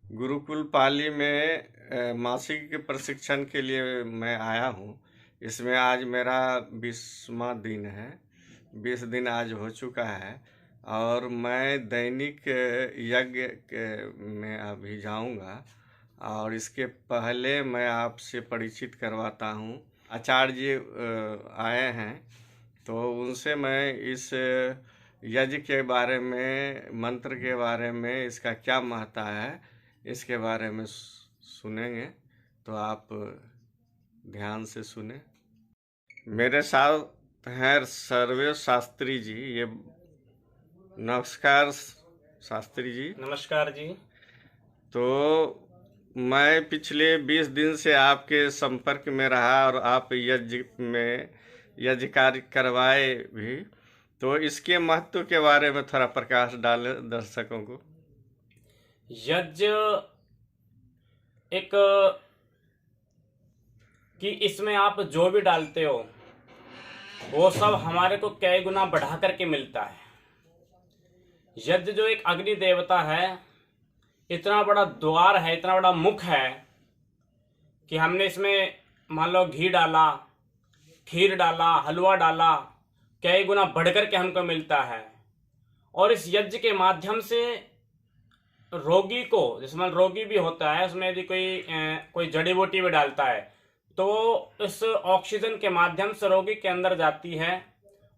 गुरुकुल पाली में मासिक के प्रशिक्षण के लिए मैं आया हूँ। इसमें आज मेरा 20वां दिन है। 20 दिन आज हो चुका है और मैं दैनिक यज्ञ में अभी जाऊँगा और इसके पहले मैं आपसे परिचित करवाता हूँ। आचार्य जी आए हैं, तो उनसे मैं इस यज्ञ के बारे में, मंत्र के बारे में, इसका क्या महत्ता है, इसके बारे में सुनेंगे। तो आप ध्यान से सुने। मेरे साथ हैं सर्वे शास्त्री जी। ये नमस्कार शास्त्री जी। नमस्कार जी। तो मैं पिछले 20 दिन से आपके संपर्क में रहा और आप यज्ञ कार्य करवाए भी। तो इसके महत्व के बारे में थोड़ा प्रकाश डालें दर्शकों को। यज्ञ एक कि इसमें आप जो भी डालते हो वो सब हमारे को कई गुना बढ़ा करके मिलता है। यज्ञ जो एक अग्नि देवता है, इतना बड़ा द्वार है, इतना बड़ा मुख है कि हमने इसमें मान लो घी डाला, खीर डाला, हलवा डाला, कई गुना बढ़ करके हमको मिलता है। और इस यज्ञ के माध्यम से रोगी को, जिसमें रोगी भी होता है, उसमें यदि कोई जड़ी बूटी भी डालता है तो इस ऑक्सीजन के माध्यम से रोगी के अंदर जाती है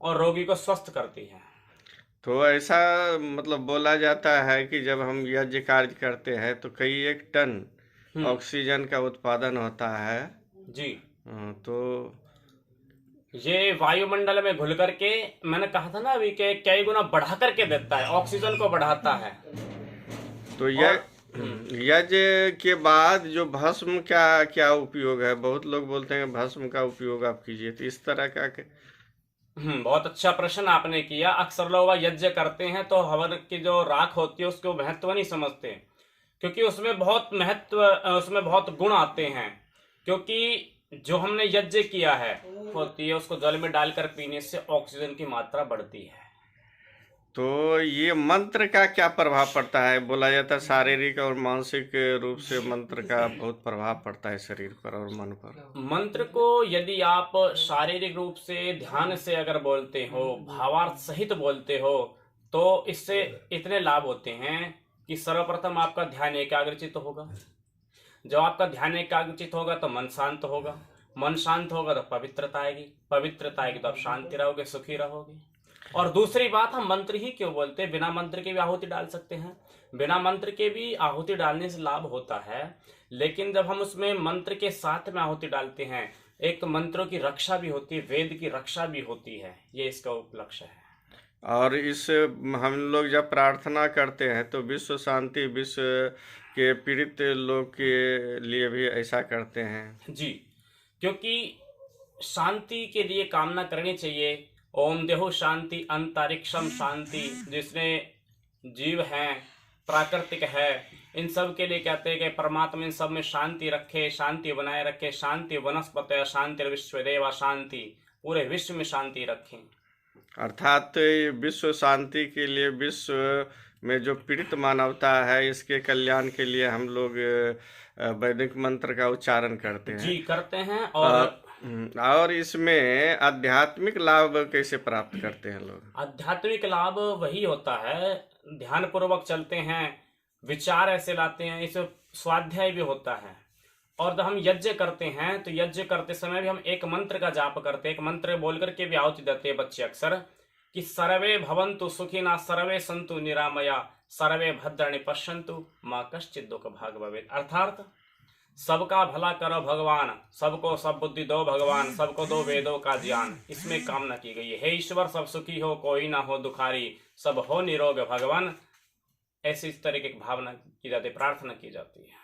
और रोगी को स्वस्थ करती है। तो ऐसा मतलब बोला जाता है कि जब हम यज्ञ कार्य करते हैं तो कई एक टन ऑक्सीजन का उत्पादन होता है जी। तो ये वायुमंडल में घुल करके, मैंने कहा था ना अभी, के कई गुना बढ़ा करके देता है, ऑक्सीजन को बढ़ाता है। तो यज्ञ के बाद जो भस्म क्या क्या उपयोग है? बहुत लोग बोलते हैं भस्म का उपयोग आप कीजिए, तो इस तरह का बहुत अच्छा प्रश्न आपने किया। अक्सर लोग यज्ञ करते हैं तो हवन की जो राख होती है उसको महत्व नहीं समझते, क्योंकि उसमें बहुत महत्व, उसमें बहुत गुण आते हैं। क्योंकि जो हमने यज्ञ किया है होती है, उसको जल में डालकर पीने से ऑक्सीजन की मात्रा बढ़ती है। तो ये मंत्र का क्या प्रभाव पड़ता है? बोला जाता है शारीरिक और मानसिक रूप से मंत्र का बहुत प्रभाव पड़ता है शरीर पर और मन पर। मंत्र को यदि आप शारीरिक रूप से ध्यान से अगर बोलते हो, भावार्थ सहित बोलते हो, तो इससे इतने लाभ होते हैं कि सर्वप्रथम आपका ध्यान एकाग्रचित होगा। जब आपका ध्यान एकाग्रचित होगा तो मन शांत होगा, मन शांत होगा तो पवित्रता आएगी, पवित्रता आएगी तो आप शांति रहोगे, सुखी रहोगे। और दूसरी बात, हम मंत्र ही क्यों बोलते हैं? बिना मंत्र के भी आहुति डाल सकते हैं, बिना मंत्र के भी आहुति डालने से लाभ होता है। लेकिन जब हम उसमें मंत्र के साथ में आहुति डालते हैं, एक तो मंत्रों की रक्षा भी होती है, वेद की रक्षा भी होती है, ये इसका उपलक्ष्य है। और इस हम लोग जब प्रार्थना करते हैं तो विश्व शांति, विश्व के पीड़ित लोग के लिए भी ऐसा करते हैं जी। क्योंकि शांति के लिए कामना करनी चाहिए। ओम देहो शांति अंतरिक्षम शांति, जिसमें जीव हैं, प्राकृतिक है, इन सब के लिए कहते हैं कि परमात्मा इन सब में शांति रखे, शांति बनाए रखे। शांति वनस्पत शांति विश्व देवा शांति, पूरे विश्व में शांति रखें। अर्थात विश्व शांति के लिए, विश्व में जो पीड़ित मानवता है, इसके कल्याण के लिए हम लोग वैदिक मंत्र का उच्चारण करते हैं। जी, करते हैं। और इसमें आध्यात्मिक लाभ कैसे प्राप्त करते हैं लोग? आध्यात्मिक लाभ वही होता है, ध्यान पूर्वक चलते हैं, विचार ऐसे लाते हैं, इस स्वाध्याय भी होता है। और जब हम यज्ञ करते हैं तो यज्ञ करते समय भी हम एक मंत्र का जाप करते हैं, एक मंत्र बोल करके भी आहुति देते हैं बच्चे अक्सर, कि सर्वे भवन्तु सुखिनः, सर्वे सन्तु निरामया, सर्वे भद्राणि पश्यन्तु, माँ कश्चित् दुःख भाग् भवेत्। अर्थात सबका भला करो भगवान, सबको सब बुद्धि दो भगवान, सबको दो वेदों का ज्ञान, इसमें कामना की गई है। हे ईश्वर, सब सुखी हो, कोई ना हो दुखारी, सब हो निरोग भगवान, ऐसी इस तरीके की भावना की जाती है, प्रार्थना की जाती है।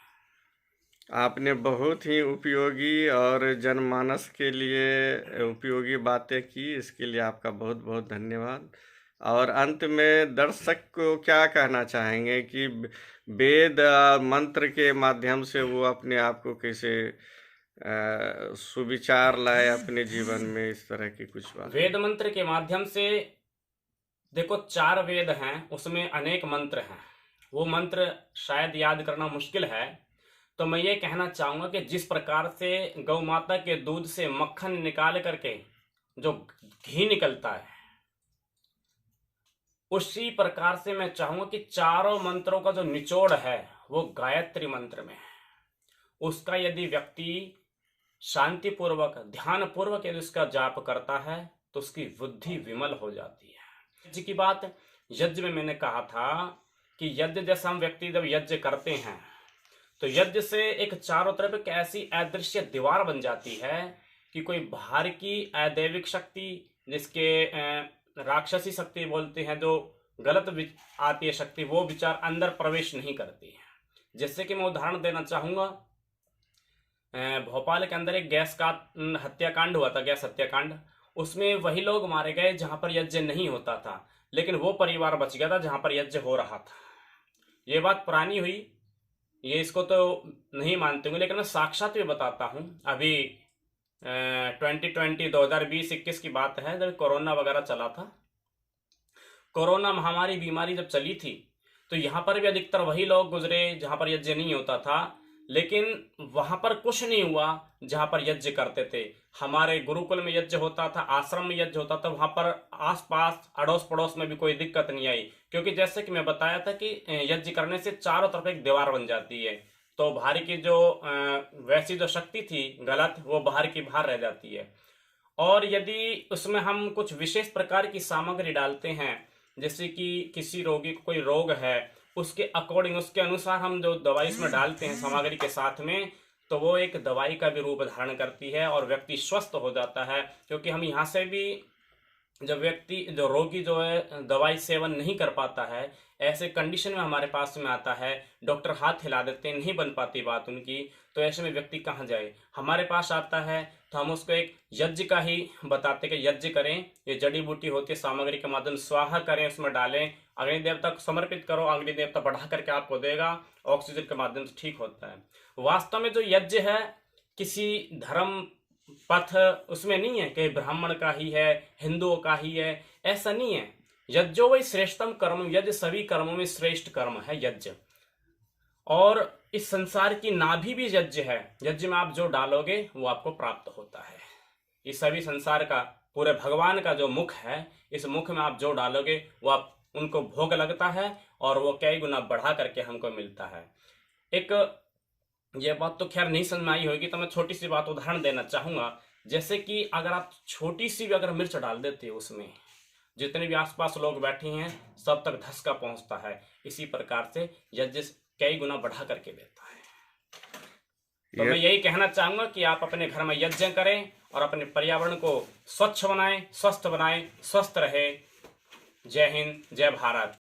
आपने बहुत ही उपयोगी और जनमानस के लिए उपयोगी बातें की, इसके लिए आपका बहुत बहुत धन्यवाद। और अंत में दर्शक को क्या कहना चाहेंगे कि वेद मंत्र के माध्यम से वो अपने आप को कैसे सुविचार लाए अपने जीवन में, इस तरह की कुछ बात? वेद मंत्र के माध्यम से देखो, 4 वेद हैं, उसमें अनेक मंत्र हैं। वो मंत्र शायद याद करना मुश्किल है। तो मैं ये कहना चाहूँगा कि जिस प्रकार से गौ माता के दूध से मक्खन निकाल करके जो घी निकलता है, उसी प्रकार से मैं चाहूँगा कि चारों मंत्रों का जो निचोड़ है वो गायत्री मंत्र में है। उसका यदि व्यक्ति शांतिपूर्वक ध्यानपूर्वक यदि उसका जाप करता है तो उसकी बुद्धि विमल हो जाती है। यज्ञ की बात, यज्ञ में मैंने कहा था कि यज्ञ जैसा हम व्यक्ति जब यज्ञ करते हैं तो यज्ञ से एक चारों तरफ एक ऐसी अदृश्य दीवार बन जाती है कि कोई बाहर की अदैविक शक्ति, जिसके राक्षसी शक्ति बोलते हैं, जो गलत आती है शक्ति, वो विचार अंदर प्रवेश नहीं करती है। जैसे कि मैं उदाहरण देना चाहूँगा, भोपाल के अंदर एक गैस का हत्याकांड हुआ था, गैस हत्याकांड। उसमें वही लोग मारे गए जहाँ पर यज्ञ नहीं होता था, लेकिन वो परिवार बच गया था जहाँ पर यज्ञ हो रहा था। ये बात पुरानी हुई, ये इसको तो नहीं मानते होंगे, लेकिन मैं साक्षात भी बताता हूँ। अभी 2020-21 की बात है, जब कोरोना वगैरह चला था। कोरोना महामारी बीमारी जब चली थी तो यहाँ पर भी अधिकतर वही लोग गुजरे जहाँ पर यज्ञ नहीं होता था, लेकिन वहां पर कुछ नहीं हुआ जहां पर यज्ञ करते थे। हमारे गुरुकुल में यज्ञ होता था, आश्रम में यज्ञ होता था, वहां पर आसपास अड़ोस पड़ोस में भी कोई दिक्कत नहीं आई, क्योंकि जैसे कि मैं बताया था कि यज्ञ करने से चारों तरफ एक दीवार बन जाती है, तो बाहर की जो वैसी जो शक्ति थी गलत, वो बाहर की बाहर रह जाती है। और यदि उसमें हम कुछ विशेष प्रकार की सामग्री डालते हैं, जैसे कि किसी रोगी को कोई रोग है, उसके अकॉर्डिंग, उसके अनुसार हम जो दवाई उसमें डालते हैं सामग्री के साथ में, तो वो एक दवाई का भी रूप धारण करती है और व्यक्ति स्वस्थ हो जाता है। क्योंकि हम यहाँ से भी, जब व्यक्ति, जो रोगी जो है दवाई सेवन नहीं कर पाता है, ऐसे कंडीशन में हमारे पास में आता है, डॉक्टर हाथ हिला देते हैं, नहीं बन पाती बात उनकी, तो ऐसे में व्यक्ति कहाँ जाए। हमारे पास आता है तो हम उसको एक यज्ञ का ही बताते कि यज्ञ करें, ये जड़ी बूटी होती है, सामग्री के माध्यम स्वाहा करें, उसमें डालें, अग्नि देवता को समर्पित करो, अग्नि देवता बढ़ा करके आपको देगा, ऑक्सीजन के माध्यम से ठीक होता है। वास्तव में जो यज्ञ है किसी धर्म पथ उसमें नहीं है कि ब्राह्मण का ही है, हिंदुओं का ही है, ऐसा नहीं है। यज्ञो वही श्रेष्ठतम कर्म, यज्ञ सभी कर्मों में श्रेष्ठ कर्म है यज्ञ। और इस संसार की नाभि भी यज्ञ है, यज्ञ में आप जो डालोगे वो आपको प्राप्त होता है। इस सभी संसार का, पूरे भगवान का जो मुख है, इस मुख में आप जो डालोगे वो आप उनको भोग लगता है और वो कई गुना बढ़ा करके हमको मिलता है। एक ये बात तो खैर नहीं समझ में आई होगी, तो मैं छोटी सी बात उदाहरण देना चाहूंगा। जैसे कि अगर आप छोटी सी भी अगर मिर्च डाल देते हो, उसमें जितने भी आसपास लोग बैठे हैं सब तक धसका पहुंचता है। इसी प्रकार से यज्ञ कई गुना बढ़ा करके देता है। तो मैं यही कहना चाहूंगा कि आप अपने घर में यज्ञ करें और अपने पर्यावरण को स्वच्छ बनाएं, स्वस्थ बनाएं, स्वस्थ रहे। जय हिंद, जय भारत।